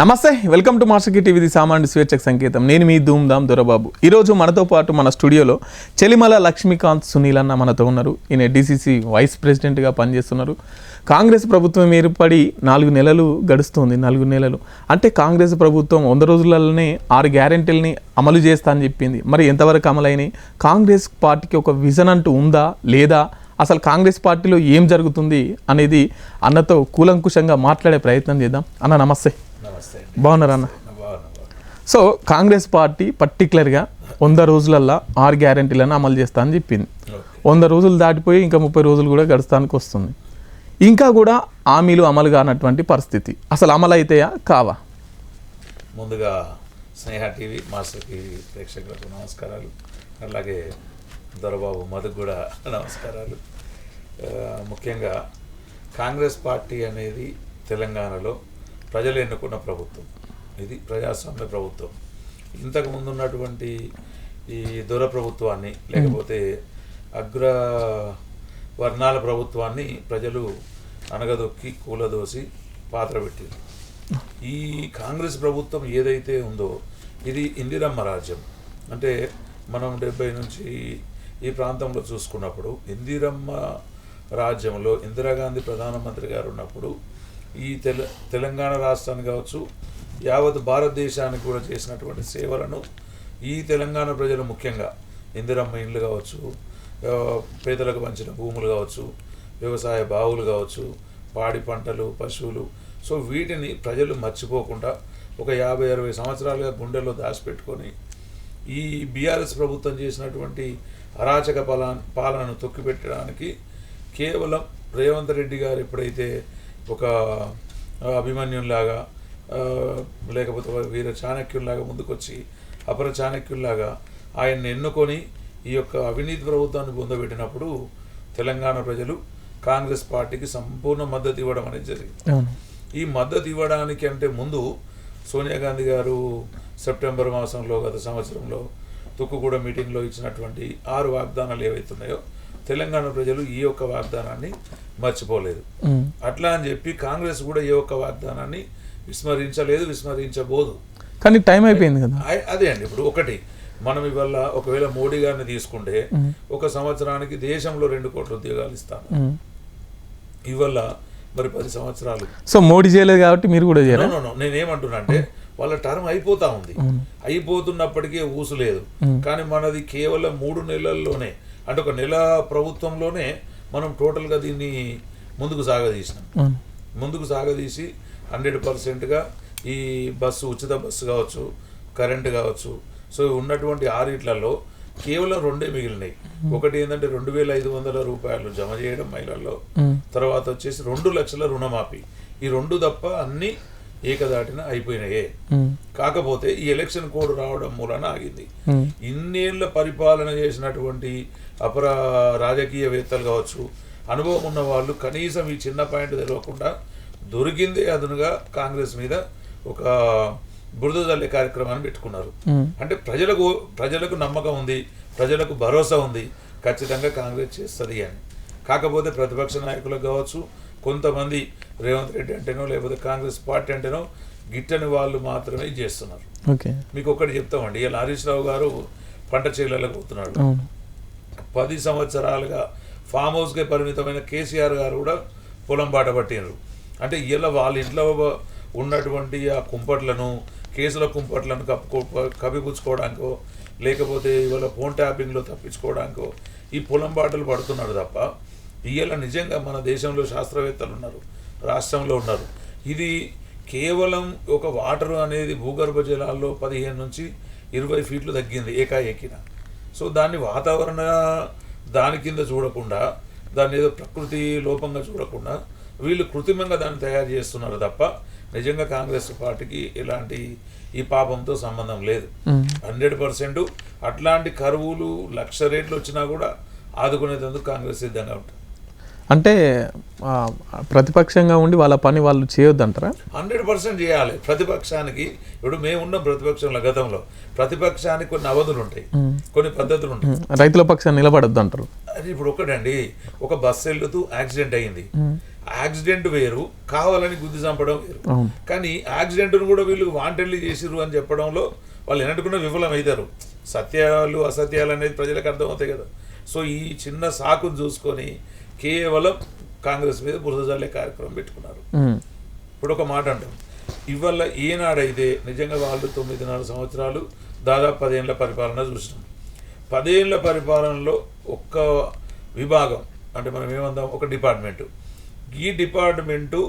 నమస్తే, welcome to master TV, the సామాన్య స్వేచ్ఛకు సంకేతం. నేను మీ ధూమ్ధామ్ దొరబాబు. ఈరోజు మనతో పాటు మన స్టూడియోలో చెలిమల లక్ష్మీకాంత్ సునీల్ అన్న మనతో ఉన్నారు. ఈయన డీసీసీ వైస్ ప్రెసిడెంట్గా పనిచేస్తున్నారు. కాంగ్రెస్ ప్రభుత్వం ఏర్పడి 4 నెలలు గడుస్తుంది. 4 నెలలు అంటే కాంగ్రెస్ ప్రభుత్వం 100 రోజులలోనే 6 గ్యారెంటీలని అమలు చేస్తా అని చెప్పింది. మరి ఎంతవరకు అమలైనాయి? కాంగ్రెస్ పార్టీకి ఒక విజన్ అంటూ ఉందా లేదా? అసలు కాంగ్రెస్ పార్టీలో ఏం జరుగుతుంది అనేది అన్నతో కూలంకుషంగా మాట్లాడే ప్రయత్నం చేద్దాం. అన్న నమస్తే. బాగున్నారా అన్న? సో కాంగ్రెస్ పార్టీ పర్టికులర్గా 100 రోజులల్లో 6 గ్యారెంటీలను అమలు చేస్తా అని చెప్పింది. 100 రోజులు దాటిపోయి ఇంకా 30 రోజులు కూడా గడుస్తానికి వస్తుంది. ఇంకా కూడా హామీలు అమలు కానటువంటి పరిస్థితి. అసలు అమలు అయితాయా కావా? ముందుగా స్నేహ టీవీ, మాస్టర్ టీవీ ప్రేక్షకులకు నమస్కారాలు. అలాగే దొరబాబు మధుకు కూడా నమస్కారాలు. ముఖ్యంగా కాంగ్రెస్ పార్టీ అనేది తెలంగాణలో ప్రజలు ఎన్నుకున్న ప్రభుత్వం. ఇది ప్రజాస్వామ్య ప్రభుత్వం. ఇంతకు ముందు ఉన్నటువంటి ఈ దొర ప్రభుత్వాన్ని లేకపోతే అగ్ర వర్ణాల ప్రభుత్వాన్ని ప్రజలు అనగదొక్కి కూలదోసి పాత్ర పెట్టింది. ఈ కాంగ్రెస్ ప్రభుత్వం ఏదైతే ఉందో ఇది ఇందిరమ్మ రాజ్యం. అంటే మనం 70 నుంచి ఈ ప్రాంతంలో చూసుకున్నప్పుడు ఇందిరమ్మ రాజ్యంలో ఇందిరాగాంధీ ప్రధానమంత్రి గారు ఉన్నప్పుడు ఈ తెలంగాణ రాష్ట్రాన్ని కావచ్చు, యావత్ భారతదేశానికి కూడా చేసినటువంటి సేవలను ఈ తెలంగాణ ప్రజలు ముఖ్యంగా ఇందిరమ్మ ఇండ్లు కావచ్చు, పేదలకు పంచిన భూములు కావచ్చు, వ్యవసాయ బావులు కావచ్చు, పాడి పంటలు, పశువులు, సో వీటిని ప్రజలు మర్చిపోకుండా ఒక 50-60 సంవత్సరాలుగా గుండెల్లో దాచిపెట్టుకొని ఈ బీఆర్ఎస్ ప్రభుత్వం చేసినటువంటి అరాచక పాలనను తొక్కిపెట్టడానికి కేవలం రేవంత్ రెడ్డి గారు ఎప్పుడైతే ఒక అభిమన్యుల్లాగా లేకపోతే వీర చాణక్యుల్లాగా ముందుకొచ్చి అపర చాణక్యుల్లాగా ఆయన్ని ఎన్నుకొని ఈ యొక్క అవినీతి ప్రభుత్వాన్ని పొందబెట్టినప్పుడు తెలంగాణ ప్రజలు కాంగ్రెస్ పార్టీకి సంపూర్ణ మద్దతు ఇవ్వడం అనేది జరిగింది. ఈ మద్దతు ఇవ్వడానికి అంటే ముందు సోనియా గాంధీ గారు సెప్టెంబర్ మాసంలో గత సంవత్సరంలో తుక్కుగూడ మీటింగ్లో ఇచ్చినటువంటి 6 వాగ్దానాలు ఏవైతున్నాయో తెలంగాణ ప్రజలు ఈ యొక్క వాగ్దానాన్ని మర్చిపోలేదు. అట్లా అని చెప్పి కాంగ్రెస్ కూడా ఈ యొక్క వాగ్దానాన్ని విస్మరించలేదు, విస్మరించబోదు. కానీ టైం అయిపోయింది కదా. అదే అండి. ఇప్పుడు ఒకటి మనం ఇవాళ ఒకవేళ మోడీ గారిని తీసుకుంటే ఒక సంవత్సరానికి దేశంలో 2 కోట్ల ఉద్యోగాలు ఇస్తాను. ఇవాళ మరి 10 సంవత్సరాలు సో మోడీ చేయలేదు కాబట్టి మీరు కూడా చేయరు. నేనేమంటున్నా అంటే వాళ్ళ టర్మ్ అయిపోతా ఉంది. అయిపోతున్నప్పటికీ ఊసు లేదు. కానీ మనది కేవలం 3 నెలల్లోనే, అంటే ఒక నెల ప్రభుత్వంలోనే మనం టోటల్గా దీన్ని ముందుకు సాగదీసి 100%గా ఈ బస్సు, ఉచిత బస్సు కావచ్చు, కరెంటు కావచ్చు, సో ఉన్నటువంటి 6 కేవలం 2 మిగిలినాయి. ఒకటి ఏంటంటే 2500 రూపాయలు జమ చేయడం మహిళల్లో, తర్వాత వచ్చేసి 2 లక్షల రుణమాఫీ. ఈ 2 తప్ప అన్ని ఏకదాటిన అయిపోయినాయే. కాకపోతే ఈ ఎలక్షన్ కోడ్ రావడం మూలన ఆగింది. ఇన్నేళ్ల పరిపాలన చేసినటువంటి అపర రాజకీయవేత్తలు కావచ్చు, అనుభవం ఉన్న వాళ్ళు కనీసం ఈ చిన్న పాయింట్ తెలియకుండా దొరికిందే అదునుగా కాంగ్రెస్ మీద ఒక బురద జల్లే కార్యక్రమాన్ని పెట్టుకున్నారు. అంటే ప్రజలకు నమ్మకం ఉంది, ప్రజలకు భరోసా ఉంది, ఖచ్చితంగా కాంగ్రెస్ చేస్తుంది అని. కాకపోతే ప్రతిపక్ష నాయకులకు కావచ్చు, కొంతమంది రేవంత్ రెడ్డి అంటేనో లేకపోతే కాంగ్రెస్ పార్టీ అంటేనో గిట్టని వాళ్ళు మాత్రమే చేస్తున్నారు. మీకు ఒకటి చెప్తామండి. ఇలా హరీష్ రావు గారు పంట చేలలకు పోతున్నాడు. 10 సంవత్సరాలుగా ఫామ్ హౌస్కే పరిమితమైన కేసీఆర్ గారు కూడా పొలం బాట పట్టినారు. అంటే ఇలా వాళ్ళ ఇంట్లో ఉన్నటువంటి ఆ కుంపట్లను, కేసుల కుంపట్లను కప్పిపుచ్చుకోవడానికో లేకపోతే ఇవాళ ఫోన్ ట్యాపింగ్లో తప్పించుకోవడానికో ఈ పొలం బాటలు పడుతున్నారు తప్ప ఇవాళ నిజంగా మన దేశంలో శాస్త్రవేత్తలు ఉన్నారు, రాష్ట్రంలో ఉన్నారు. ఇది కేవలం ఒక వాటర్ అనేది భూగర్భ జలాల్లో 15 నుంచి 20 ఫీట్లు తగ్గింది ఏకాఏకిన. సో దాన్ని వాతావరణ దాని కింద చూడకుండా, దాన్ని ఏదో ప్రకృతి లోపంగా చూడకుండా వీళ్ళు కృత్రిమంగా దాన్ని తయారు చేస్తున్నారు తప్ప నిజంగా కాంగ్రెస్ పార్టీకి ఎలాంటి ఈ పాపంతో సంబంధం లేదు. 100% అట్లాంటి కరువులు 1,00,000 రేట్లు వచ్చినా కూడా ఆదుకునేందుకు కాంగ్రెస్ సిద్ధంగా ఉంటుంది. అంటే ప్రతిపక్షంగా ఉండి వాళ్ళ పని వాళ్ళు చేయొద్దంటారా? 100% చేయాలి. ప్రతిపక్షానికి ఇప్పుడు మేమున్నాం ప్రతిపక్షంలో. గతంలో ప్రతిపక్షానికి కొన్ని అవధులు ఉంటాయి, కొన్ని పద్ధతులు ఉంటాయి. రైతుల పక్షాన్ని నిలబడద్దు అంటారు. అది ఇప్పుడు ఒకటండి, ఒక బస్సు వెళ్తూ యాక్సిడెంట్ అయ్యింది. యాక్సిడెంట్ వేరు, కావాలని గుద్ది చంపడం వేరు. అవును. కానీ యాక్సిడెంట్ను కూడా వీళ్ళు వాంటెడ్లీ చేసిర్రు అని చెప్పడంలో వాళ్ళు ఎన్నట్టుకున్నా విఫలమవుతారు. సత్యాలు అసత్యాలు అనేది ప్రజలకు అర్థమవుతాయి కదా. సో ఈ చిన్న సాకును చూసుకొని కేవలం కాంగ్రెస్ మీద బురద జల్లే కార్యక్రమం పెట్టుకున్నారు. ఇప్పుడు ఒక మాట అంటాం, ఇవాళ ఏనాడైతే నిజంగా వాళ్ళు 9.5 సంవత్సరాలు దాదాపు 10 ఏళ్ళ పరిపాలన చూసినాం. 10 ఏళ్ళ పరిపాలనలో ఒక్క విభాగం అంటే మనం ఏమందాం, ఒక డిపార్ట్మెంటు, ఈ డిపార్ట్మెంటు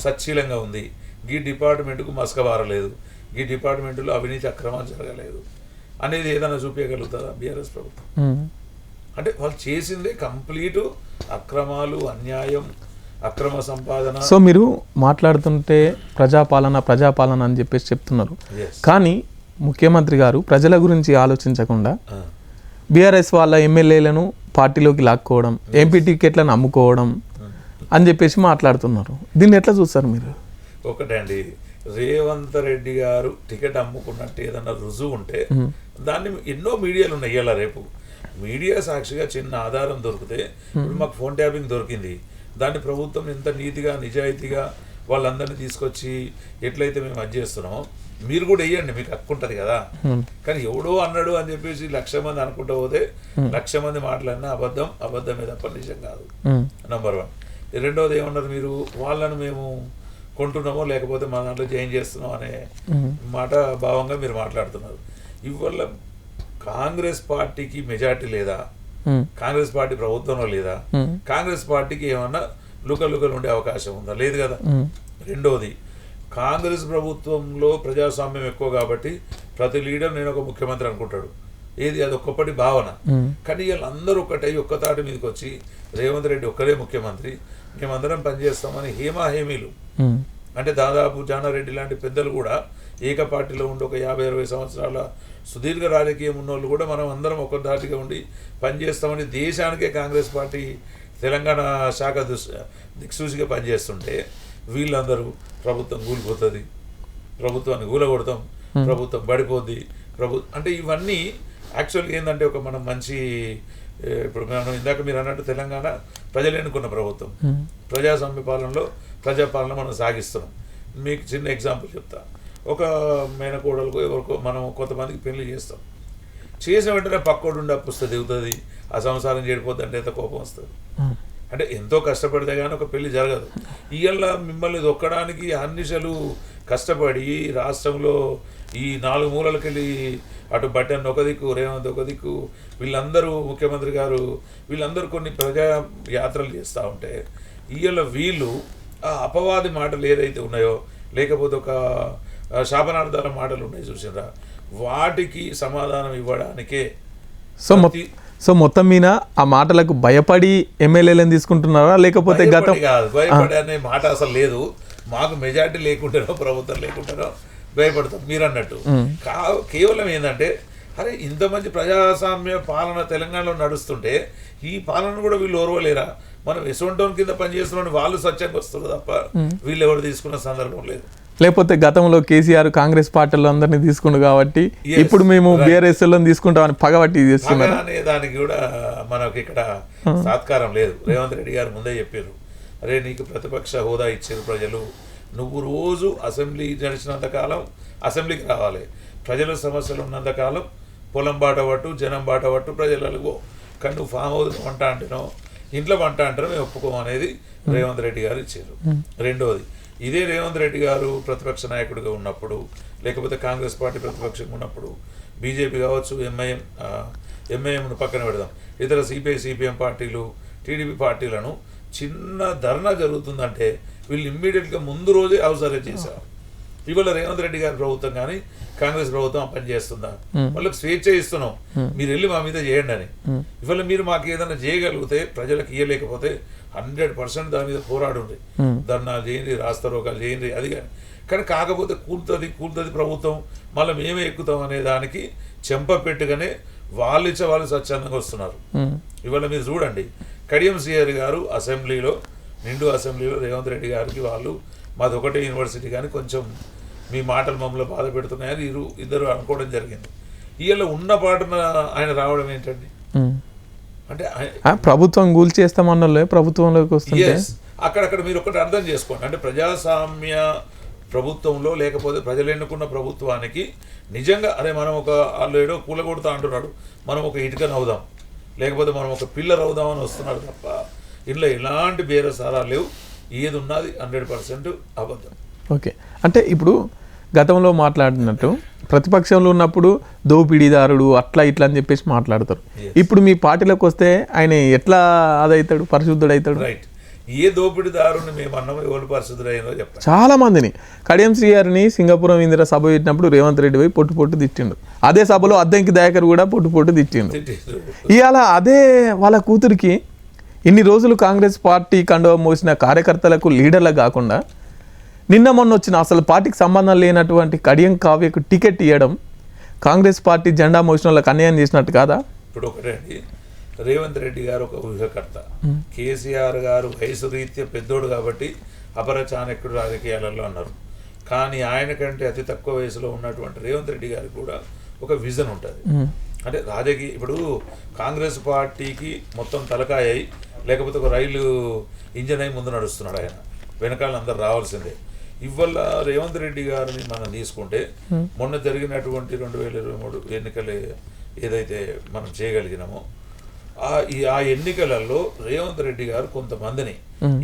సచ్చీలంగా ఉంది, ఈ డిపార్ట్మెంటుకు మసకబారలేదు, ఈ డిపార్ట్మెంటులో అవినీతి అక్రమాలు జరగలేదు అనేది ఏదైనా చూపించగలుగుతారా బీఆర్ఎస్ ప్రభుత్వం? అంటే వాళ్ళు చేసిందే కంప్లీట్ అక్రమాలు, అన్యాయం, అక్రమ సంపాదన. సో మీరు మాట్లాడుతుంటే ప్రజాపాలన అని చెప్పేసి చెప్తున్నారు. కానీ ముఖ్యమంత్రి గారు ప్రజల గురించి ఆలోచించకుండా బీఆర్ఎస్ వాళ్ళ ఎమ్మెల్యేలను పార్టీలోకి లాక్కోవడం, ఎంపీ టికెట్లను అమ్ముకోవడం అని చెప్పేసి మాట్లాడుతున్నారు. దీన్ని ఎట్లా చూస్తారు మీరు? ఒకటండి, రేవంత్ రెడ్డి గారు టికెట్ అమ్ముకున్నట్టు ఏదన్నా రుజువు ఉంటే దాన్ని ఎన్నో మీడియాలు ఉన్నాయి. ఇలా రేపు మీడియా సాక్షిగా చిన్న ఆధారం దొరికితే, ఇప్పుడు మాకు ఫోన్ ట్యాపింగ్ దొరికింది, దాన్ని ప్రభుత్వం ఎంత నీతిగా నిజాయితీగా వాళ్ళందరినీ తీసుకొచ్చి ఎట్లయితే మేము అది చేస్తున్నామో మీరు కూడా వేయండి, మీకు హక్కు ఉంటుంది కదా. కానీ ఎవడో అన్నాడు అని చెప్పేసి 1,00,000 మంది అనుకుంటూ పోతే 1,00,000 మంది మాట్లాడినా అబద్ధమే తప్ప నిజం కాదు. నంబర్ 1. రెండవది ఏమన్నారు మీరు, వాళ్ళను మేము కొంటున్నామో లేకపోతే మా దాంట్లో జాయిన్ చేస్తున్నాం అనే మాట భావంగా మీరు మాట్లాడుతున్నారు. ఇవాళ కాంగ్రెస్ పార్టీకి మెజార్టీ లేదా, కాంగ్రెస్ పార్టీ ప్రభుత్వంలో లేదా, కాంగ్రెస్ పార్టీకి ఏమన్నా లుకలు ఉండే అవకాశం ఉందా? లేదు కదా. రెండోది, కాంగ్రెస్ ప్రభుత్వంలో ప్రజాస్వామ్యం ఎక్కువ కాబట్టి ప్రతి లీడర్ నేను ఒక ముఖ్యమంత్రి అనుకుంటాడు, ఏది అది ఒక్కప్పటి భావన. కానీ వీళ్ళందరూ ఒక్క తాటి మీదకి వచ్చి రేవంత్ రెడ్డి ఒక్కరే ముఖ్యమంత్రి, మేమందరం పనిచేస్తామని హేమీలు అంటే దాదాపు జానారెడ్డి లాంటి పెద్దలు కూడా ఏక పార్టీలో ఉండి ఒక 50-60 సంవత్సరాల సుదీర్ఘ రాజకీయం ఉన్నోళ్ళు కూడా మనం అందరం ఒక దాటిగా ఉండి పనిచేస్తామని దేశానికే కాంగ్రెస్ పార్టీ తెలంగాణ శాఖ దిక్సూచిగా పనిచేస్తుంటే వీళ్ళందరూ ప్రభుత్వం కూలిపోతుంది, ప్రభుత్వాన్ని కూలగొడతాం, ప్రభుత్వం పడిపోద్ది, అంటే ఇవన్నీ యాక్చువల్గా ఏంటంటే ఒక మనం మంచి, ఇప్పుడు మనం ఇందాక మీరు అన్నట్టు తెలంగాణ ప్రజలు ఎన్నుకున్న ప్రభుత్వం, ప్రజాస్వామ్య పాలనలో ప్రజాపాలన మనం సాగిస్తున్నాం. మీకు చిన్న ఎగ్జాంపుల్ చెప్తా. ఒక మేనకోడలకు ఎవరికో మనం కొంతమందికి పెళ్లి చేస్తాం, చేసిన వెంటనే పక్కోడు ఉండి పుస్తకం దిగుతుంది, ఆ సంసారం చెడిపోద్ది అంటే ఎంత కోపం వస్తుంది. అంటే ఎంతో కష్టపడితే కానీ ఒక పెళ్లి జరగదు. ఇవాళ మిమ్మల్ని దొక్కడానికి అన్నిషలు కష్టపడి రాష్ట్రంలో ఈ 4 మూలలకి వెళ్ళి అటు బట్టన్ ఒక దిక్కు, రేవంత్ ఒక దిక్కు, వీళ్ళందరూ ముఖ్యమంత్రి గారు వీళ్ళందరూ కొన్ని ప్రజా యాత్రలు చేస్తూ ఉంటే ఇవాళ వీళ్ళు ఆ అపవాది మాటలు ఏదైతే ఉన్నాయో లేకపోతే ఒక శాపనార్థాల మాటలు ఉన్నాయి చూసినరా, వాటికి సమాధానం ఇవ్వడానికే. సో మొత్తం మీద ఆ మాటలకు భయపడి ఎమ్మెల్యేలను తీసుకుంటున్నారా లేకపోతే గతం కాదు, భయపడే అనే మాట అసలు లేదు. మాకు మెజార్టీ లేకుండానో ప్రభుత్వం లేకుండానో భయపడతాం మీరు అన్నట్టు. కేవలం ఏంటంటే అరే ఇంత మంచి ప్రజాస్వామ్య పాలన తెలంగాణలో నడుస్తుంటే ఈ పాలన కూడా వీళ్ళు ఓర్వలేరా, మనం ఎసొంటోన్ కింద పనిచేస్తున్నాం వాళ్ళు స్వచ్ఛంగా వస్తారు తప్ప వీళ్ళు ఎవరు తీసుకున్న సందర్భం లేదు. లేకపోతే గతంలో కేసీఆర్ కాంగ్రెస్ పార్టీలో అందరినీ తీసుకుండు కాబట్టి ఇప్పుడు మేము బీఆర్ఎస్ తీసుకుంటామని పగబట్టి చేస్తున్నారు అనే దానికి కూడా మనకి ఇక్కడ సాత్కారం లేదు. రేవంత్ రెడ్డి గారు ముందే చెప్పారు, అరే నీకు ప్రతిపక్ష హోదా ఇచ్చారు ప్రజలు, నువ్వు రోజు అసెంబ్లీ నడిచినంత కాలం అసెంబ్లీకి రావాలి, ప్రజల సమస్యలు ఉన్నంతకాలం పొలం బాట పట్టు, జనం బాట పట్టు, ప్రజలకు. కానీ నువ్వు ఫామ్ హౌస్ వంట అంటేనో ఇంట్లో వంట అంటారో మేము ఒప్పుకోమనేది రేవంత్ రెడ్డి గారు ఇచ్చారు. రెండోది, ఇదే రేవంత్ రెడ్డి గారు ప్రతిపక్ష నాయకుడిగా ఉన్నప్పుడు లేకపోతే కాంగ్రెస్ పార్టీ ప్రతిపక్షంగా ఉన్నప్పుడు బీజేపీ కావచ్చు, ఎంఐఎంను పక్కన పెడదాం, ఇతర సిపిఎం పార్టీలు, టీడీపీ పార్టీలను చిన్న ధర్నా జరుగుతుందంటే వీళ్ళు ఇమ్మీడియట్గా ముందు రోజే హౌస్ అరెస్ట్ చేశారు. ఇవాళ రేవంత్ రెడ్డి గారి ప్రభుత్వం కానీ కాంగ్రెస్ ప్రభుత్వం పనిచేస్తుందా, వాళ్ళకి స్వేచ్ఛ ఇస్తున్నాం మీరు వెళ్ళి మా మీద చేయండి అని. ఇవాళ మీరు మాకు ఏదైనా చేయగలిగితే ప్రజలకు ఇయ్యలేకపోతే 100% దాని మీద పోరాడుంది, ధర్నాలు చేయండి, రాస్తారోకాలు చేయండి, అది కానీ కాకపోతే కూలుతుంది ప్రభుత్వం, మళ్ళీ మేమే ఎక్కుతాం అనే దానికి చెంపపెట్టుగానే వాళ్ళు స్వచ్ఛందంగా వస్తున్నారు. ఇవాళ మీరు చూడండి, కడియం శ్రీహరి గారు నిండు అసెంబ్లీలో రేవంత్ రెడ్డి గారికి వాళ్ళు మాది ఒకటే యూనివర్సిటీ కానీ కొంచెం మీ మాటలు మమ్మల్ని బాధ పెడుతున్నాయని ఇద్దరు అనుకోవడం జరిగింది. ఇవాళ ఉన్న పాటన ఆయన రావడం ఏంటండి, అంటే ప్రభుత్వం కూల్చేస్తామన్నలే ప్రభుత్వంలోకి వస్తుంది. అక్కడక్కడ మీరు ఒకటి అర్థం చేసుకోండి. అంటే ప్రజాస్వామ్య ప్రభుత్వంలో లేకపోతే ప్రజలు ఎన్నుకున్న ప్రభుత్వానికి నిజంగా అరే మనం ఒక వాళ్ళు ఏడో కూలగొడతా అంటున్నాడు, మనం ఒక ఇటుకను అవుదాం, లేకపోతే మనం ఒక పిల్లర్ అవుదామని వస్తున్నాడు తప్ప ఇంట్లో ఎలాంటి బేరసారాలు లేవు. ఏది ఉన్నది 100% అబద్ధం. ఓకే, అంటే ఇప్పుడు గతంలో మాట్లాడినట్టు ప్రతిపక్షంలో ఉన్నప్పుడు దోపిడీదారుడు అట్లా ఇట్లా అని చెప్పేసి మాట్లాడతారు. ఇప్పుడు మీ పార్టీలోకి వస్తే ఆయన ఎట్లా అదవుతాడు, పరిశుద్ధుడు అవుతాడు? రైట్. ఏ దోపిడీదారుని మేము అన్నమో ఎవరు పరిశుద్ధులైనో చెప్పండి. చాలా మందిని కడియం శ్రీ గారిని సింగపురం ఇందిరా సభ పెట్టినప్పుడు రేవంత్ రెడ్డి పోయి పొట్టు తిట్టిండు. అదే సభలో అద్దంకి దయాకర్ కూడా పొట్టు తిట్టిండు. ఇవాళ అదే వాళ్ళ కూతురికి ఇన్ని రోజులు కాంగ్రెస్ పార్టీ కండువా మోసిన కార్యకర్తలకు లీడర్లకు కాకుండా నిన్న మొన్న వచ్చిన అసలు పార్టీకి సంబంధం లేనటువంటి కడియం కావ్యకు టికెట్ ఇవ్వడం కాంగ్రెస్ పార్టీ జెండా మోసిన వాళ్ళకి అన్యాయం చేసినట్టు కాదా? ఇప్పుడు ఒకటండి, రేవంత్ రెడ్డి గారు ఒక ఊహకర్త, కేసీఆర్ గారు వయసు రీత్యా పెద్దోడు కాబట్టి అపర చాణక్యుడు రాజకీయాలలో అన్నారు. కానీ ఆయన కంటే అతి తక్కువ వయసులో ఉన్నటువంటి రేవంత్ రెడ్డి గారికి కూడా ఒక విజన్ ఉంటుంది. అంటే ఇప్పుడు కాంగ్రెస్ పార్టీకి మొత్తం తలకాయ అయి లేకపోతే ఒక రైలు ఇంజన్ అయి ముందు నడుస్తున్నాడు ఆయన, వెనకాల అందరు రావాల్సిందే. ఇవాళ రేవంత్ రెడ్డి గారిని మనం తీసుకుంటే మొన్న జరిగినటువంటి 2023 ఎన్నికలు ఏదైతే మనం చేయగలిగినామో ఆ ఎన్నికలలో రేవంత్ రెడ్డి గారు కొంతమందిని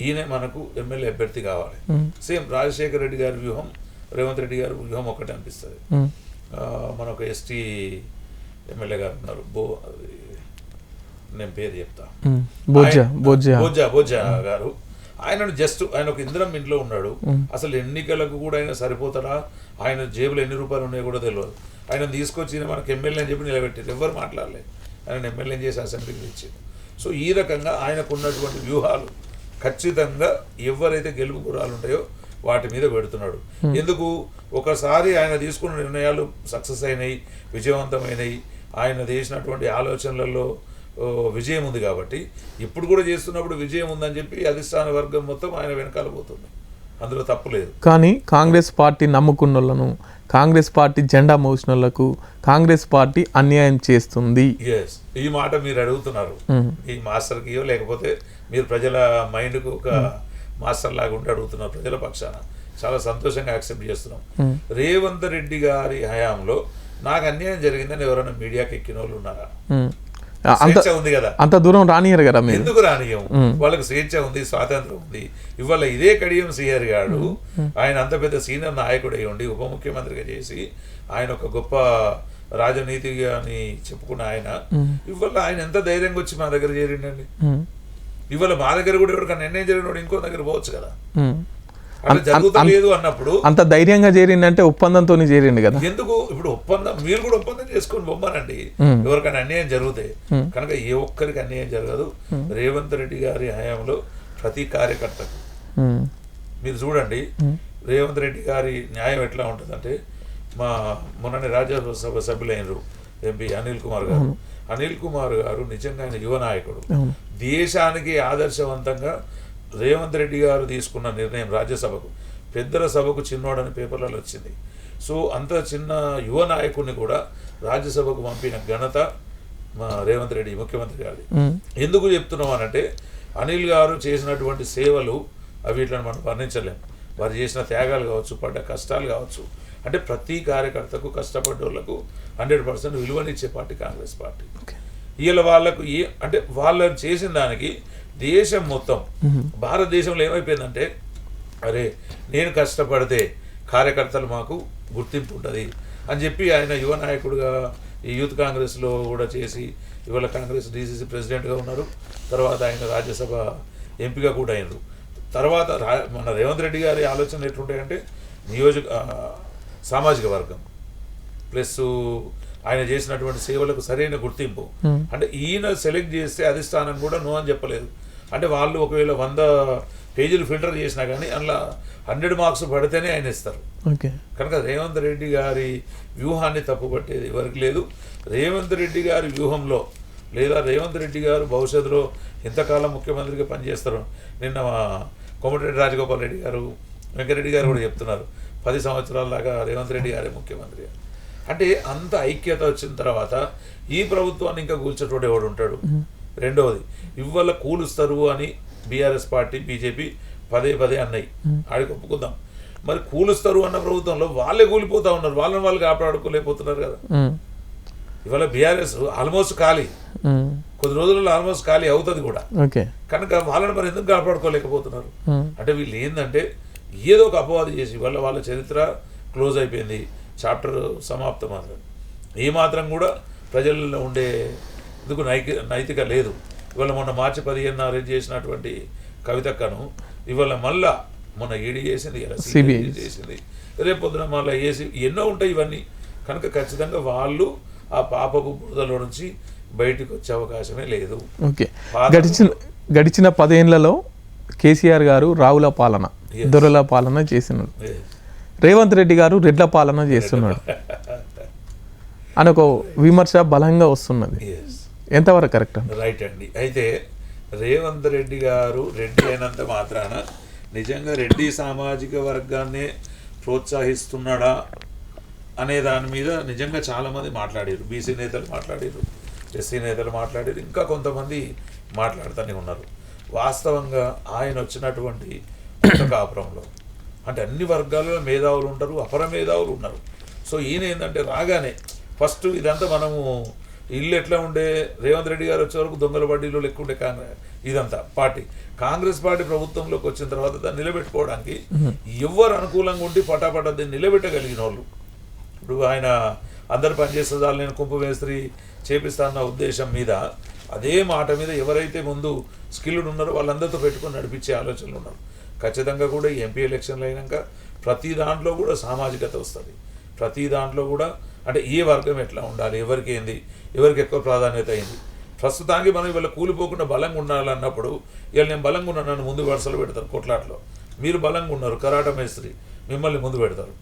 ఈయన మనకు ఎమ్మెల్యే అభ్యర్థి కావాలి, సేమ్ రాజశేఖర రెడ్డి గారి వ్యూహం రేవంత్ రెడ్డి గారి వ్యూహం ఒకటి అనిపిస్తుంది. మన ఒక ఎస్టీ ఎమ్మెల్యే గారు ఉన్నారు, నేను పేరు చెప్తా, బోజ్జా గారు. ఆయనను ఆయన ఒక ఇంద్రం ఇంట్లో ఉన్నాడు. అసలు ఎన్నికలకు కూడా ఆయన సరిపోతాడా, ఆయన జేబులో ఎన్ని రూపాయలు ఉన్నాయో కూడా తెలియదు. ఆయన తీసుకొచ్చి మనకు ఎమ్మెల్యే అని చెప్పి నిలబెట్టారు, ఎవరు మాట్లాడలేదు. ఆయన ఎమ్మెల్యే చేసి అసెంబ్లీకి ఇచ్చారు. సో ఈ రకంగా ఆయనకు ఉన్నటువంటి వ్యూహాలు ఖచ్చితంగా ఎవరైతే గెలుపు గురాలు ఉంటాయో వాటి మీద పెడుతున్నాడు. ఎందుకు ఒకసారి ఆయన తీసుకున్న నిర్ణయాలు సక్సెస్ అయినాయి, విజయవంతమైనవి, ఆయన చేసినటువంటి ఆలోచనలలో విజయం ఉంది కాబట్టి ఇప్పుడు కూడా చేస్తున్నప్పుడు విజయం ఉందని చెప్పి అధిష్టాన వర్గం మొత్తం ఆయన వెనకాల పోతుంది, అందులో తప్పు లేదు. కానీ కాంగ్రెస్ పార్టీ నమ్ముకున్న వాళ్ళను, కాంగ్రెస్ పార్టీ జెండా మోసిన వాళ్ళకు కాంగ్రెస్ పార్టీ అన్యాయం చేస్తుంది. ఎస్, ఈ మాట మీరు అడుగుతున్నారు ఈ మాస్టర్కియో లేకపోతే మీరు ప్రజల మైండ్కు ఒక మాస్టర్ లాగా ఉండి అడుగుతున్నారు. ప్రజల పక్షాన చాలా సంతోషంగా యాక్సెప్ట్ చేస్తున్నాం. రేవంత్ రెడ్డి గారి హయాంలో నాకు అన్యాయం జరిగిందని ఎవరైనా మీడియాకి ఎక్కిన వాళ్ళు ఉన్నారా? స్వేచ్ఛ ఉంది కదా, అంత దూరం రానియరు కదా. ఎందుకు రానియం? వాళ్ళకి స్వేచ్ఛ ఉంది, స్వాతంత్రం ఉంది. ఇవాళ ఇదే కడియం శ్రీహరి గారు ఆయన అంత పెద్ద సీనియర్ నాయకుడై ఉండి ఉప ముఖ్యమంత్రిగా చేసి ఆయన ఒక గొప్ప రాజనీతిగా అని చెప్పుకున్న ఆయన ఇవాళ ఆయన ఎంత ధైర్యంగా వచ్చి మా దగ్గర చేరిండండి. ఇవాళ మా దగ్గర కూడా ఎవరికైనా నిర్ణయం జరిగినప్పుడు ఇంకో దగ్గర పోవచ్చు కదా. అట్లా జరుగుతలేదు అన్నప్పుడు అంత ధైర్యంగా చేరిండంటే ఒప్పందంతో చేరిండు కదా. ఎందుకు ఇప్పుడు ఒప్పందం మీరు కూడా ఒప్పందం చేసుకొని బొమ్మనండి, ఎవరికైనా అన్యాయం జరుగుతాయి కనుక ఏ ఒక్కరికి అన్యాయం జరగదు. రేవంత్ రెడ్డి గారి హయాంలో ప్రతి కార్యకర్తకు మీరు చూడండి, రేవంత్ రెడ్డి గారి న్యాయం ఎట్లా ఉంటుందంటే మొన్ననే రాజ్యసభ సభ్యులైనరు ఎంపీ అనిల్ కుమార్ గారు. అనిల్ కుమార్ గారు నిజంగా ఆయన యువ నాయకుడు, దేశానికి ఆదర్శవంతంగా రేవంత్ రెడ్డి గారు తీసుకున్న నిర్ణయం రాజ్యసభకు, పెద్దల సభకు చిన్నోడని పేపర్లలో వచ్చింది. సో అంత చిన్న యువ నాయకుడిని కూడా రాజ్యసభకు పంపిన ఘనత మా రేవంత్ రెడ్డి ముఖ్యమంత్రి గారి. ఎందుకు చెప్తున్నాం అనంటే అనిల్ గారు చేసినటువంటి సేవలు అవి ఇట్లా మనం వర్ణించలేము. వారు చేసిన త్యాగాలు కావచ్చు, పడ్డ కష్టాలు కావచ్చు, అంటే ప్రతి కార్యకర్తకు కష్టపడ్డోళ్లకు 100% విలువనిచ్చే పార్టీ కాంగ్రెస్ పార్టీ. వీళ్ళ వాళ్ళకు అంటే వాళ్ళు చేసిన దానికి దేశం మొత్తం భారతదేశంలో ఏమైపోయిందంటే అరే నేను కష్టపడితే కార్యకర్తలు మాకు గుర్తింపు ఉంటుంది అని చెప్పి ఆయన యువ నాయకుడుగా ఈ యూత్ కాంగ్రెస్లో కూడా చేసి ఇవాళ కాంగ్రెస్ డీసీసీ ప్రెసిడెంట్గా ఉన్నారు. తర్వాత ఆయన రాజ్యసభ ఎంపీగా కూడా అయినారు. తర్వాత మన రేవంత్ రెడ్డి గారి ఆలోచనలు ఎట్లుంటాయంటే సామాజిక వర్గం ప్లస్ ఆయన చేసినటువంటి సేవలకు సరైన గుర్తింపు. అంటే ఈయన సెలెక్ట్ చేస్తే అధిష్టానం కూడా నో అని చెప్పలేదు. అంటే వాళ్ళు ఒకవేళ 100 పేజీలు ఫిల్టర్ చేసినా కానీ అందులో 100 మార్క్స్ పడితేనే ఆయన ఇస్తారు. కనుక రేవంత్ రెడ్డి గారి వ్యూహాన్ని తప్పుపట్టేది ఎవరికి లేదు. రేవంత్ రెడ్డి గారి వ్యూహంలో లేదా రేవంత్ రెడ్డి గారు భవిష్యత్తులో ఎంతకాలం ముఖ్యమంత్రిగా పనిచేస్తారు. నిన్న కోమటిరెడ్డి రాజగోపాల్ రెడ్డి గారు, వెంకరెడ్డి గారు కూడా చెప్తున్నారు 10 సంవత్సరాల దాకా రేవంత్ రెడ్డి గారే ముఖ్యమంత్రి. అంటే అంత ఐక్యత వచ్చిన తర్వాత ఈ ప్రభుత్వాన్ని ఇంకా కూల్చేటోడు ఎవడు ఉంటాడు? రెండవది ఇవాళ కూలుస్తారు అని బీఆర్ఎస్ పార్టీ బీజేపీ పదే అన్నాయి, ఆడికి ఒప్పుకుందాం. మరి కూలుస్తారు అన్న ప్రభుత్వంలో వాళ్ళే కూలిపోతా ఉన్నారు, వాళ్ళని వాళ్ళు కాపాడుకోలేకపోతున్నారు కదా. ఇవాళ బీఆర్ఎస్ ఆల్మోస్ట్ ఖాళీ, కొద్ది రోజుల్లో ఆల్మోస్ట్ ఖాళీ అవుతుంది కూడా. కనుక వాళ్ళని మరి ఎందుకు కాపాడుకోలేకపోతున్నారు అంటే వీళ్ళు ఏంటంటే ఏదో ఒక అపవాదు చేసి వాళ్ళ చరిత్ర క్లోజ్ అయిపోయింది, చాప్టర్ సమాప్తం. అసలు ఏమాత్రం కూడా ప్రజల్లో ఉండే ఎందుకు నైతిక లేదు. ఇవాళ మొన్న మార్చి 15 అరెస్ట్ చేసినటువంటి కవితక్కను ఇవాళ మళ్ళా మొన్న ఈడీ చేసింది, సిబిఐ చేసింది, రేపు పొద్దున మళ్ళీ వేసి ఎన్నో ఉంటాయి ఇవన్నీ. కనుక ఖచ్చితంగా వాళ్ళు ఆ పాపపు బురదలో నుంచి బయటకు వచ్చే అవకాశమే లేదు. ఓకే, గడిచిన 10 ఏళ్లలో కేసీఆర్ గారు రావుల పాలన, దొరల పాలన చేసినాడు, రేవంత్ రెడ్డి గారు రెడ్ల పాలన చేస్తున్నాడు అని ఒక విమర్శ బలంగా వస్తున్నది. ఎంతవరకు కరెక్ట్? రైట్ అండి. అయితే రేవంత్ రెడ్డి గారు రెడ్డి అయినంత మాత్రాన నిజంగా రెడ్డి సామాజిక వర్గాన్ని ప్రోత్సహిస్తున్నాడా అనే దాని మీద నిజంగా చాలామంది మాట్లాడారు. బీసీ నేతలు మాట్లాడారు, ఎస్సీ నేతలు మాట్లాడారు, ఇంకా కొంతమంది మాట్లాడుతూనే ఉన్నారు. వాస్తవంగా ఆయన వచ్చినటువంటి కాపురంలో అంటే అన్ని వర్గాలలో మేధావులు ఉంటారు, అపర మేధావులు ఉన్నారు. సో ఈయన ఏంటంటే రాగానే ఫస్ట్ ఇదంతా మనము ఇల్లు ఎట్లా ఉండే, రేవంత్ రెడ్డి గారు వచ్చే వరకు దొంగల బడ్డీలో లెక్క ఉండే ఇదంతా కాంగ్రెస్ పార్టీ ప్రభుత్వంలోకి వచ్చిన తర్వాత దాన్ని నిలబెట్టుకోవడానికి ఎవరు అనుకూలంగా ఉండి పటాపటా దీన్ని నిలబెట్టగలిగిన వాళ్ళు. ఇప్పుడు ఆయన అందరు పనిచేస్తుందా, నేను కుంభమేస్త్రి చేపిస్తాన్న ఉద్దేశం మీద అదే మాట మీద ఎవరైతే ముందు స్కిల్డ్ ఉన్నారో వాళ్ళందరితో పెట్టుకొని నడిపించే ఆలోచనలు ఉన్నారు. ఖచ్చితంగా కూడా ఈ ఎంపీ ఎలక్షన్లు అయినాక ప్రతి దాంట్లో కూడా సామాజికత వస్తుంది. ప్రతి దాంట్లో కూడా అంటే ఏ వర్గం ఎట్లా ఉండాలి, ఎవరికి ఏంది, ఎవరికి ఎక్కువ ప్రాధాన్యత అయింది. ప్రస్తుతానికి మనం ఇవాళ కూలిపోకుండా బలంగా ఉండాలన్నప్పుడు ఇవాళ నేను బలంగా ఉన్నాను నన్ను ముందు వరుసలో పెడతారు కొట్లాట్లో, మీరు బలంగా ఉన్నారు కరాట మేస్త్రి మిమ్మల్ని ముందు పెడతారు.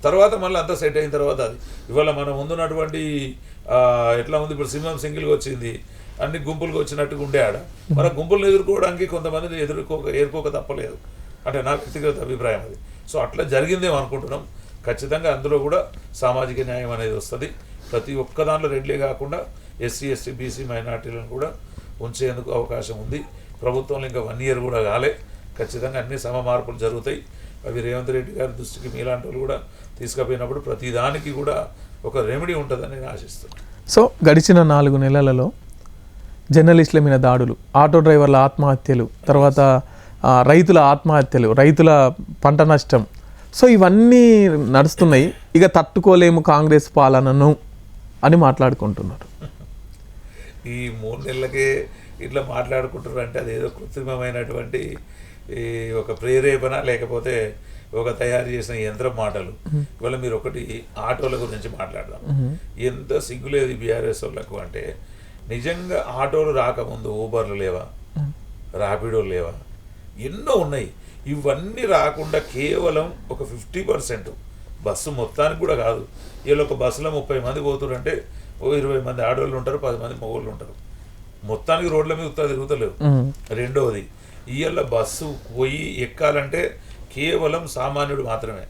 తర్వాత మళ్ళీ అంతా సెట్ అయిన తర్వాత అది ఇవాళ మనం ముందున్నటువంటి ఎట్లా ఉంది, ఇప్పుడు సింహం సింగిల్గా వచ్చింది, అన్ని గుంపులుగా వచ్చినట్టుగా ఉండే ఆడ మన గుంపులను ఎదుర్కోవడానికి కొంతమందిని ఏరుకోక తప్పలేదు అంటే నా వ్యక్తిగత అభిప్రాయం అది. సో అట్లా జరిగిందేమో అనుకుంటున్నాం. ఖచ్చితంగా అందులో కూడా సామాజిక న్యాయం అనేది వస్తుంది. ప్రతి ఒక్క దాంట్లో రెడ్లే కాకుండా ఎస్సీ ఎస్టీ బీసీ మైనార్టీలను కూడా ఉంచేందుకు అవకాశం ఉంది. ప్రభుత్వంలో ఇంకా 1 year కూడా కాలే, ఖచ్చితంగా అన్ని సమ మార్పులు జరుగుతాయి. అవి రేవంత్ రెడ్డి గారి దృష్టికి మీలాంటి వాళ్ళు కూడా తీసుకుపోయినప్పుడు ప్రతి దానికి కూడా ఒక రెమెడీ ఉంటుందని నేను ఆశిస్తున్నాను. సో గడిచిన 4 నెలలలో జర్నలిస్టుల మీద దాడులు, ఆటో డ్రైవర్ల ఆత్మహత్యలు, తర్వాత రైతుల ఆత్మహత్యలు, రైతుల పంట నష్టం, సో ఇవన్నీ నడుస్తున్నాయి. ఇక తట్టుకోలేము కాంగ్రెస్ పాలనను అని మాట్లాడుకుంటున్నారు. ఈ 3 నెలలకే ఇట్లా మాట్లాడుకుంటున్నారు అంటే అదేదో కృత్రిమమైనటువంటి ఒక ప్రేరేపణ లేకపోతే ఒక తయారు చేసిన యంత్రం మాటలు. ఇవాళ మీరు ఒకటి ఆటోల గురించి మాట్లాడదాం. ఎంత సిగ్గులేదు బీఆర్ఎస్ వాళ్ళకు అంటే నిజంగా ఆటోలు రాకముందు ఊబర్లు లేవా, ర్యాపిడోలు లేవా, ఎన్నో ఉన్నాయి. ఇవన్నీ రాకుండా కేవలం ఒక 50% బస్సు మొత్తానికి కూడా కాదు. వీళ్ళు ఒక బస్సులో 30 మంది పోతురంటే ఓ 20 మంది ఆడవాళ్ళు ఉంటారు, 10 మంది మగవాళ్ళు ఉంటారు. మొత్తానికి రోడ్ల మీద తిరుగుతలేవు. రెండవది ఇవాళ బస్సు పోయి ఎక్కాలంటే కేవలం సామాన్యుడు మాత్రమే.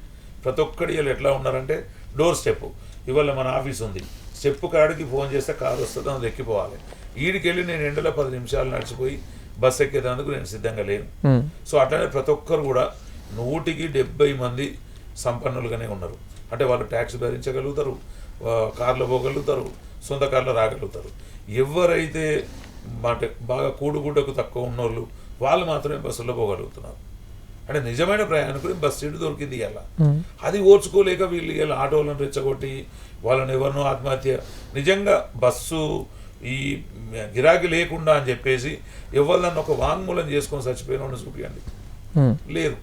ప్రతి ఒక్కటి వీళ్ళు ఎట్లా ఉన్నారంటే డోర్ స్టెప్. ఇవాళ మన ఆఫీస్ ఉంది, స్టెప్ కాడికి ఫోన్ చేస్తే కారు వస్తుంది, అది ఎక్కిపోవాలి. ఈడికి వెళ్ళి నేను ఎండలో 10 నిమిషాలు నడిచిపోయి బస్సు ఎక్కేందుకు నేను సిద్ధంగా లేను. సో అట్లనే ప్రతి ఒక్కరు కూడా 170 మంది సంపన్నులుగానే ఉన్నారు. అంటే వాళ్ళు ట్యాక్స్ భరించగలుగుతారు, కార్లో పోగలుగుతారు, సొంత కార్లో రాగలుగుతారు. ఎవరైతే అంటే బాగా కూడుగుడ్డకు తక్కువ ఉన్నోళ్ళు వాళ్ళు మాత్రమే బస్సుల్లో పోగలుగుతున్నారు. అంటే నిజమైన ప్రయాణికుడు బస్ సీటు దొరికింది ఇలా. అది ఓర్చుకోలేక వీళ్ళు ఇలా ఆటోలను రెచ్చగొట్టి వాళ్ళని ఎవరినో ఆత్మహత్య, నిజంగా బస్సు ఈ గిరాకీ లేకుండా అని చెప్పేసి ఎవరినన్నా ఒక వాంగ్మూలం చేసుకొని చచ్చిపోయిన వాళ్ళని చూపించండి, లేరు,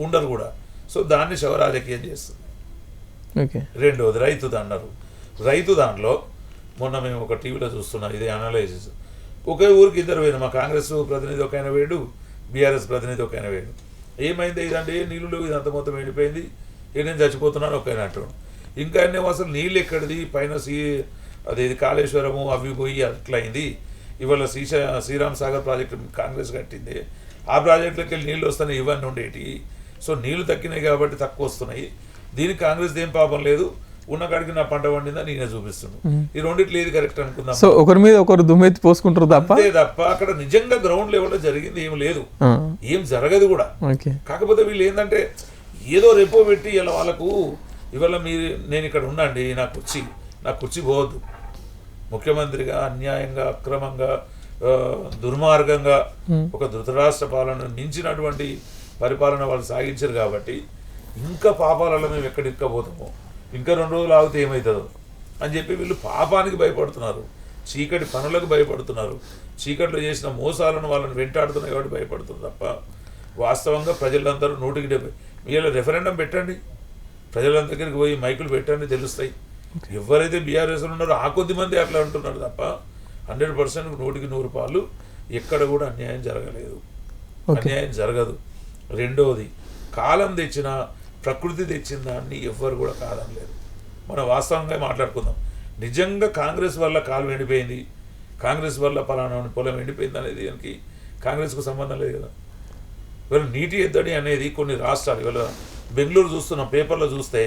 ఉండరు కూడా. సో దాన్ని శవరాజకీయం చేస్తుంది. రెండవది రైతు అన్నారు. రైతు దాంట్లో మొన్న మేము ఒక టీవీలో చూస్తున్నాం, ఇదే అనాలైసిస్. ఒకే ఊరికి 2 పోయినా, మా కాంగ్రెస్ ప్రతినిధి ఒక ఆయన వేడు, బీఆర్ఎస్ ప్రతినిధి ఒక ఆయన వేడు. ఏమైంది ఇదంటే నీళ్ళు ఇదంతా మొత్తం ఎండిపోయింది, నేను చచ్చిపోతున్నాను ఒక ఆయన అంటాడు. ఇంకా అన్నీ అసలు నీళ్ళు ఎక్కడిది, పైన అదేది కాళేశ్వరము అవి పోయి అట్లా అయింది. ఇవాళ శ్రీరామ్ సాగర్ ప్రాజెక్టు కాంగ్రెస్ కట్టింది, ఆ ప్రాజెక్టులోకి వెళ్ళి నీళ్ళు వస్తున్నాయి, ఇవన్నీ ఉండేటి. సో నీళ్లు తగ్గినాయి కాబట్టి తక్కువ వస్తున్నాయి. దీనికి కాంగ్రెస్ ఏం పాపం లేదు, ఉన్న కాడికి నా పంట పండిందా నేనే చూపిస్తున్నాను. ఈ రెండిట్లో ఏది కరెక్ట్ అనుకుందాం. సో ఒకరి మీద ఒకరు దుమ్మెత్తి పోసుకుంటారు తప్ప అంతే తప్ప అక్కడ నిజంగా గ్రౌండ్ లెవెల్లో జరిగింది ఏం లేదు, ఏం జరగదు కూడా. ఓకే. కాకపోతే వీళ్ళు ఏంటంటే ఏదో రెపో పెట్టి ఇలా వాళ్ళకు ఇవాళ నేను ఇక్కడ ఉన్నాండి, నా కుర్చీ పోవద్దు, ముఖ్యమంత్రిగా అన్యాయంగా అక్రమంగా దుర్మార్గంగా ఒక ధృతరాష్ట్ర పాలన మించినటువంటి పరిపాలన వాళ్ళు సాగించారు కాబట్టి ఇంకా పాపాలలో మేము ఎక్కడిక్కపోతామో, ఇంకా 2 రోజులు ఆగితే ఏమవుతుందో అని చెప్పి వీళ్ళు పాపానికి భయపడుతున్నారు, చీకటి పనులకు భయపడుతున్నారు, చీకట్లో చేసిన మోసాలను వాళ్ళని వెంటాడుతున్నాయి కాబట్టి భయపడుతున్నారు తప్ప వాస్తవంగా ప్రజలందరూ 100% మీరు రెఫరెండం పెట్టండి, ప్రజలందరి దగ్గరికి పోయి మైకులు పెట్టండి, తెలుస్తాయి. ఎవరైతే బీఆర్ఎస్ ఉన్నారో ఆ కొద్ది మంది అట్లా అంటున్నారు తప్ప 100% 100% ఎక్కడ కూడా అన్యాయం జరగలేదు, అన్యాయం జరగదు. రెండవది, కాలం తెచ్చిన ప్రకృతి తెచ్చిన దాన్ని ఎవ్వరు కూడా కాదనలేదు. మనం వాస్తవంగా మాట్లాడుకుందాం. నిజంగా కాంగ్రెస్ వల్ల కాలు ఎండిపోయింది, కాంగ్రెస్ వల్ల పలానా పొలం ఎండిపోయింది అనేది దానికి కాంగ్రెస్కు సంబంధం లేదు కదా. ఇవాళ నీటి ఎద్దడి అనేది కొన్ని రాష్ట్రాలు, ఇవాళ బెంగళూరు చూస్తున్నాం, పేపర్లో చూస్తే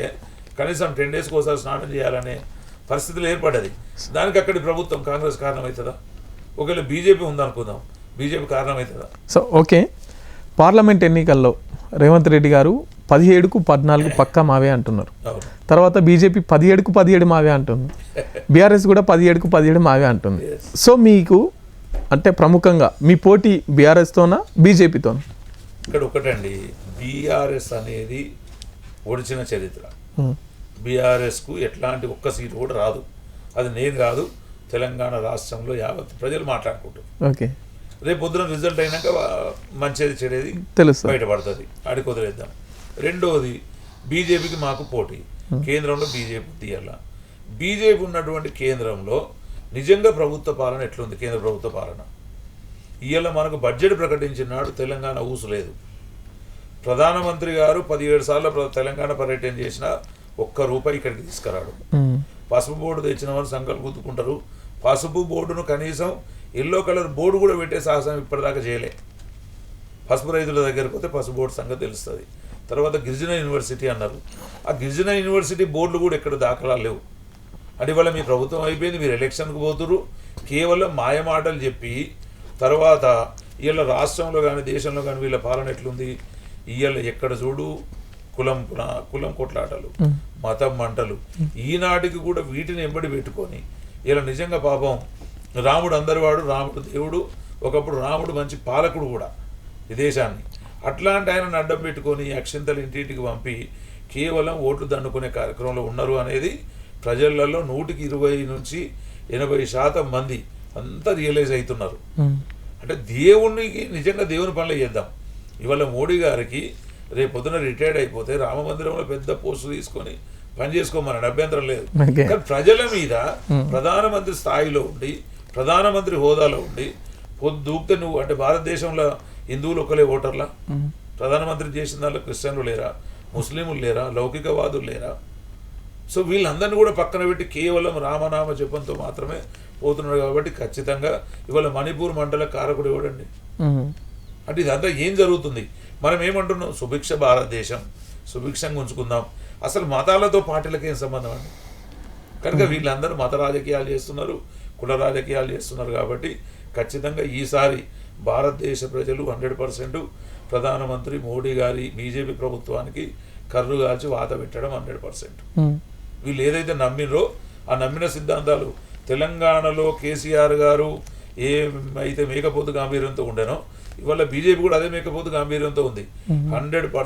కనీసం 10 డేస్కి ఒకసారి స్నానం చేయాలనే పరిస్థితులు ఏర్పడ్డది. దానికి అక్కడి ప్రభుత్వం కాంగ్రెస్ కారణమవుతుందా? ఒకవేళ బీజేపీ ఉందనుకుందాం, బీజేపీ కారణమవుతుందా? సో ఓకే, పార్లమెంట్ ఎన్నికల్లో రేవంత్ రెడ్డి గారు 17కు 14 పక్కా మావే అంటున్నారు. తర్వాత బీజేపీ 17కు 17 మావే అంటుంది, బీఆర్ఎస్ కూడా 17కు 17 మావే అంటుంది. సో మీకు అంటే ప్రముఖంగా మీ పోటీ బీఆర్ఎస్తోనా బీజేపీతోనా? ఇక్కడ ఒకటండి, బీఆర్ఎస్ అనేది ఒడిచిన చరిత్ర. బీఆర్ఎస్కు ఎట్లాంటి ఒక్క సీటు కూడా రాదు. అది నేను కాదు, తెలంగాణ రాష్ట్రంలో యావత్ ప్రజలు మాట్లాడుకుంటారు. ఓకే, రేపు పొద్దున రిజల్ట్ అయినాక మంచిది చెడేది తెలుస్తుంది, బయటపడుతుంది, ఆడికి వదిలేద్దాం. రెండవది, బీజేపీకి మాకు పోటీ, కేంద్రంలో బీజేపీ తీయాల. బీజేపీ ఉన్నటువంటి కేంద్రంలో నిజంగా ప్రభుత్వ పాలన ఎట్లుంది? కేంద్ర ప్రభుత్వ పాలన ఇవాళ మనకు బడ్జెట్ ప్రకటించినాడు, తెలంగాణ ఊసులేదు. ప్రధానమంత్రి గారు 17 సార్లు తెలంగాణ పర్యటన చేసిన ₹1 ఇక్కడికి తీసుకురాడు. పసుపు బోర్డు తెచ్చిన వాళ్ళు సంకల్పం గుర్తుకుంటారు, పసుపు బోర్డును కనీసం ఎల్లో కలర్ బోర్డు కూడా పెట్టే సాహసం ఇప్పటిదాకా చేయలే. పసుపు రైతుల దగ్గరకు పోతే పసుపు బోర్డు సంగతి తెలుస్తుంది. తర్వాత గిరిజన యూనివర్సిటీ అన్నారు, ఆ గిరిజన యూనివర్సిటీ బోర్డులు కూడా ఎక్కడ దాఖలాలు లేవు. అంటే ఇవాళ మీ ప్రభుత్వం అయిపోయింది, మీరు ఎలక్షన్కి పోతున్నారు, కేవలం మాయమాటలు చెప్పి తర్వాత వీళ్ళ రాష్ట్రంలో కానీ దేశంలో కానీ వీళ్ళ పాలన ఎట్లుంది? ఇవాళ ఎక్కడ చూడు కులం కొట్లాటలు, మతం మంటలు. ఈనాటికి కూడా వీటిని ఎంబడి పెట్టుకొని ఇలా నిజంగా పాపం రాముడు అందరివాడు, రాముడు దేవుడు, ఒకప్పుడు రాముడు మంచి పాలకుడు కూడా ఈ దేశాన్ని. అట్లాంటి ఆయనను అడ్డం పెట్టుకొని అక్షింతలు ఇంటింటికి పంపి కేవలం ఓట్లు దండుకునే కార్యక్రమంలో ఉన్నారు అనేది ప్రజలలో 120 నుంచి 80% మంది అంతా రియలైజ్ అవుతున్నారు. అంటే దేవునికి నిజంగా దేవుని పనులు చేద్దాం. ఇవాళ మోడీ గారికి రేపు పొద్దున రిటైర్డ్ అయిపోతే రామ మందిరంలో పెద్ద పోస్టు తీసుకొని పని చేసుకోమని అభ్యంతరం లేదు. కానీ ప్రజల మీద ప్రధానమంత్రి స్థాయిలో ఉండి, ప్రధానమంత్రి హోదాలో ఉండి పొద్దుూపితే నువ్వు అంటే భారతదేశంలో హిందువులు ఒకలే ఓటర్లా? ప్రధానమంత్రి చేసిన దాంట్లో క్రిస్టియన్లు లేరా, ముస్లింలు లేరా, లౌకికవాదులు లేరా? సో వీళ్ళందరినీ కూడా పక్కన పెట్టి కేవలం రామనామ జపంతో మాత్రమే పోతున్నాడు. కాబట్టి ఖచ్చితంగా ఇవాళ మణిపూర్ మండల కారకుడు ఎవడండి? అంటే ఇదంతా ఏం జరుగుతుంది? మనం ఏమంటున్నాం? సుభిక్ష భారతదేశం, సుభిక్షంగా ఉంచుకుందాం. అసలు మతాలతో పార్టీలకు ఏం సంబంధం అండి? కనుక వీళ్ళందరూ మత రాజకీయాలు చేస్తున్నారు, కుల రాజకీయాలు చేస్తున్నారు. కాబట్టి ఖచ్చితంగా ఈసారి భారతదేశ ప్రజలు 100% ప్రధానమంత్రి మోడీ గారి బీజేపీ ప్రభుత్వానికి కర్రు కాల్చి వాత పెట్టడం 100%. వీళ్ళు ఏదైతే నమ్మినరో ఆ నమ్మిన సిద్ధాంతాలు తెలంగాణలో కేసీఆర్ గారు ఏమైతే మేకపోతు గాంభీర్యంతో ఉండేనో ఇవాళ బీజేపీ కూడా అదే మేకపోతు గాంభీర్యంతో ఉంది. 100%